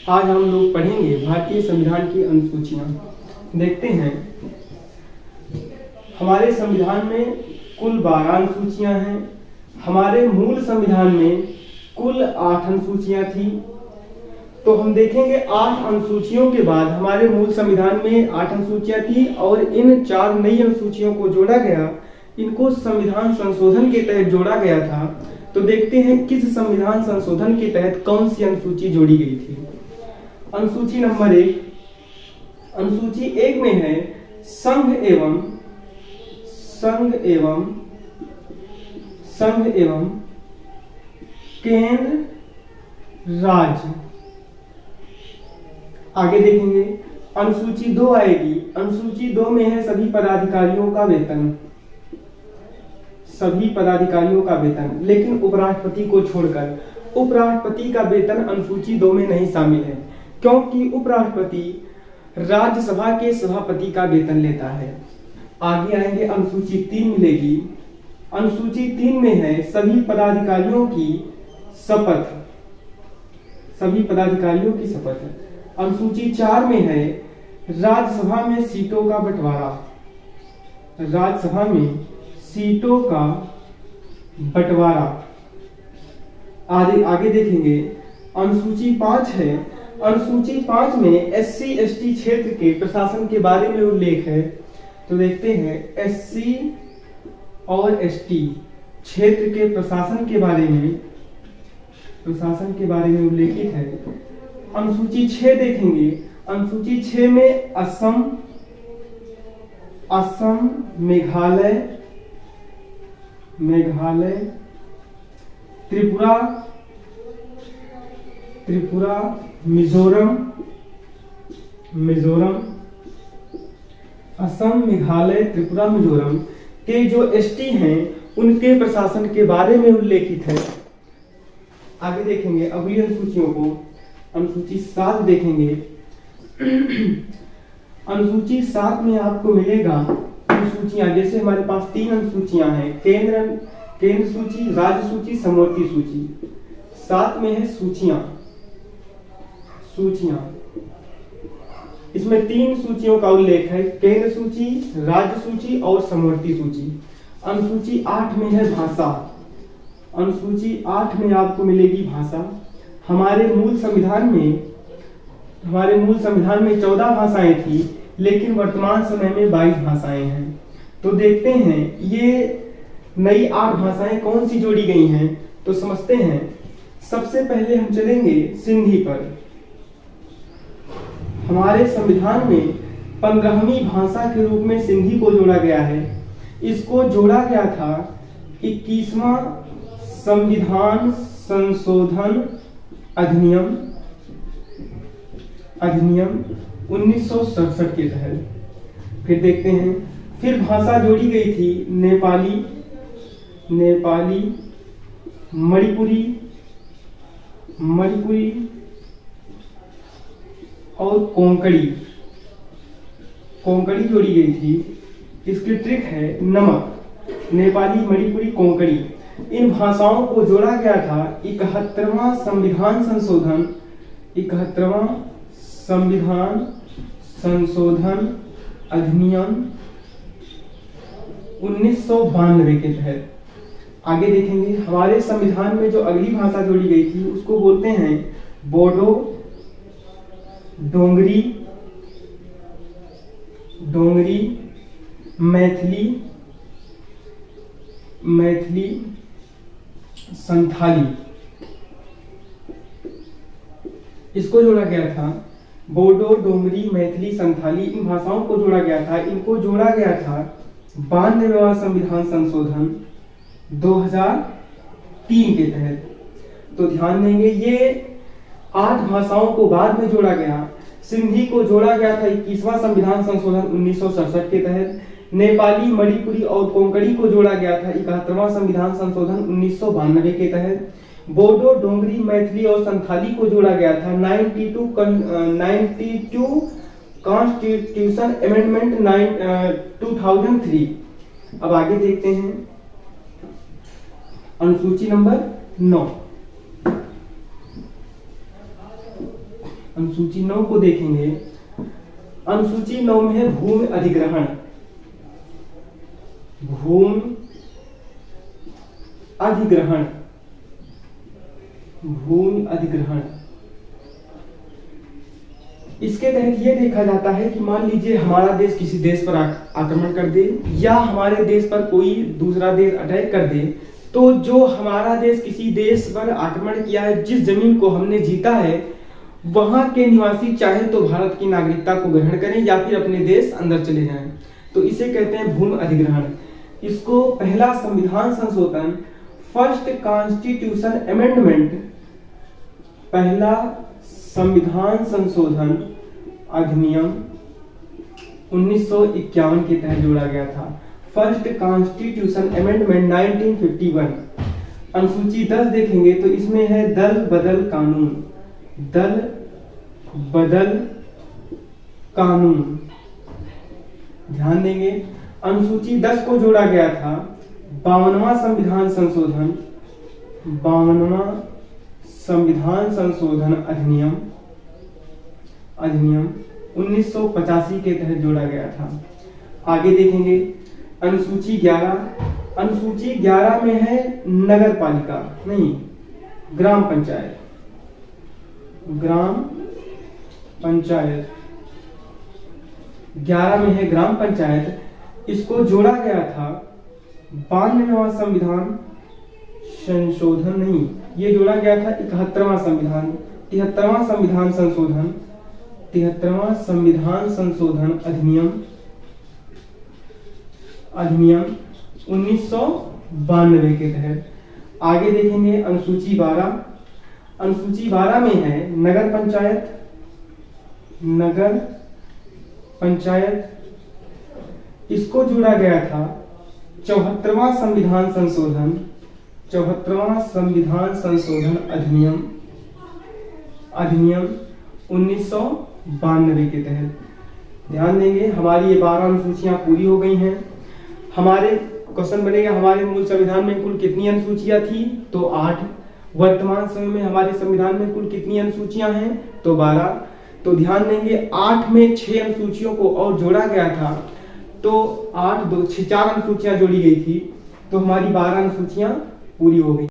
आज हम लोग पढ़ेंगे भारतीय संविधान की अनुसूचियां। देखते हैं, हमारे संविधान में कुल 12 अनुसूचियां हैं। हमारे मूल संविधान में कुल 8 अनुसूचियां थी। तो हम देखेंगे 8 अनुसूचियों के बाद हमारे मूल संविधान में 8 अनुसूचियां थी और इन 4 नई अनुसूचियों को जोड़ा गया। इनको संविधान संशोधन के तहत जोड़ा गया था। तो देखते हैं किस संविधान संशोधन के तहत कौन सी अनुसूची जोड़ी गई थी। अनुसूची नंबर 1, अनुसूची 1 में है संघ एवं केंद्र राज्य। आगे देखेंगे अनुसूची 2 आएगी। अनुसूची 2 में है सभी पदाधिकारियों का वेतन, लेकिन उपराष्ट्रपति को छोड़कर। उपराष्ट्रपति का वेतन अनुसूची 2 में नहीं शामिल है, क्योंकि उपराष्ट्रपति राज्यसभा के सभापति का वेतन लेता है। आगे आएंगे अनुसूची 3 मिलेगी। अनुसूची 3 में है सभी पदाधिकारियों की शपथ। अनुसूची 4 में है राज्यसभा में सीटों का बंटवारा। आगे देखेंगे अनुसूची 5 है। अनुसूची 5 में SC/ST क्षेत्र के प्रशासन के बारे में उल्लेख है। तो देखते हैं SC और ST क्षेत्र के प्रशासन के बारे में उल्लेखित है। अनुसूची 6 देखेंगे। अनुसूची 6 में असम, मेघालय, त्रिपुरा, मिजोरम, असम, मेघालय, त्रिपुरा, मिजोरम के जो ST हैं उनके प्रशासन के बारे में उल्लेखित है। आगे देखेंगे अगली अनुसूचियों को। अनुसूची 7 देखेंगे। अनुसूची 7 में आपको मिलेगा अनुसूचियां, जैसे हमारे पास 3 अनुसूचियां हैं, केंद्र सूची, राज्य सूची, समवर्ती सूची। 7 में है सूचियां। इसमें 3 सूचियों का उल्लेख है, केंद्र सूची, राज्य सूची और समवर्ती सूची। अनुसूची 8 में है भाषा। अनुसूची 8 में आपको मिलेगी भाषा। हमारे मूल संविधान में 14 भाषाएं थी, लेकिन वर्तमान समय में 22 भाषाएं हैं। तो देखते हैं ये नई 8 भाषाएं कौन सी जोड़ी गई हैं, तो समझते हैं। सबसे पहले हम चलेंगे सिंधी पर। हमारे संविधान में 15वीं भाषा के रूप में सिंधी को जोड़ा गया है। इसको जोड़ा गया था 21वां संविधान संशोधन अधिनियम 1967 के तहत। फिर देखते हैं, फिर भाषा जोड़ी गई थी नेपाली, मणिपुरी और कोंकणी जोड़ी गई थी। इसकी ट्रिक है नमक। नेपाली, मणिपुरी, कोंकणी इन भाषाओं को जोड़ा गया था 71वां संविधान संशोधन अधिनियम 1992 के तहत। आगे देखेंगे हमारे संविधान में जो अगली भाषा जोड़ी गई थी उसको बोलते हैं बोडो, डोंगरी, मैथिली, संथाली। इसको जोड़ा गया था बोडो, डोंगरी, मैथिली, संथाली इन भाषाओं को जोड़ा गया था। इनको जोड़ा गया था 92वां संविधान संशोधन 2003 के तहत। तो ध्यान देंगे ये 8 भाषाओं को बाद में जोड़ा गया। सिंधी को जोड़ा गया था 21वां संविधान संशोधन 1967 के तहत। नेपाली, मणिपुरी और कोंकणी को जोड़ा गया था 71वां संविधान संशोधन 1992 के तहत। बोडो, डोंगरी, मैथिली और संथाली को जोड़ा गया था 92 कॉन्स्टिट्यूशन अमेंडमेंट 2003। अब आगे देखते हैं अनुसूची नंबर 9। अनुसूची 9 को देखेंगे। अनुसूची 9 में है भूमि अधिग्रहण। भूमि अधिग्रहण, भूमि अधिग्रहण। इसके तहत यह देखा जाता है कि मान लीजिए हमारा देश किसी देश पर आक्रमण कर दे या हमारे देश पर कोई दूसरा देश अटैक कर दे, तो जो हमारा देश किसी देश पर आक्रमण किया है, जिस जमीन को हमने जीता है, वहां के निवासी चाहे तो भारत की नागरिकता को ग्रहण करें या फिर अपने देश अंदर चले जाएं, तो इसे कहते हैं भूमि अधिग्रहण। इसको पहला संविधान संशोधन, फर्स्ट कॉन्स्टिट्यूशन अमेंडमेंट, पहला संविधान संशोधन अधिनियम 1951 के तहत जोड़ा गया था। First constitution amendment 1951। अनुसूची 10 देखेंगे तो इसमें है दल बदल कानून। दल बदल कानून, ध्यान देंगे। अनुसूची 10 को जोड़ा गया था 52वां संविधान संशोधन, 52वां संविधान संशोधन अधिनियम 1985 के तहत जोड़ा गया था। आगे देखेंगे अनुसूची 11। अनुसूची 11 में है नगर पालिका, नहीं ग्राम पंचायत। ग्राम पंचायत 11 में है ग्राम पंचायत। इसको जोड़ा गया था 92वां संविधान संशोधन, नहीं ये जोड़ा गया था 71वां संविधान, 73वां संविधान संशोधन, 73वां संविधान संशोधन अधिनियम 1992 के तहत। आगे देखेंगे अनुसूची 12। अनुसूची 12 में है नगर पंचायत। नगर पंचायत, इसको जोड़ा गया था 74वां संविधान संशोधन, 74वां संविधान संशोधन अधिनियम 1992 के तहत। ध्यान देंगे हमारी ये 12 अनुसूचियां पूरी हो गई हैं। हमारे क्वेश्चन बनेगा हमारे मूल संविधान में कुल कितनी अनुसूचियां थी, तो 8। वर्तमान समय में हमारे संविधान में कुल कितनी अनुसूचियां हैं, तो 12। तो ध्यान देंगे 8 में 6 अनुसूचियों को और जोड़ा गया था, तो 8 2 4 अनुसूचियां जोड़ी गई थी, तो हमारी 12 अनुसूचियां पूरी हो गई।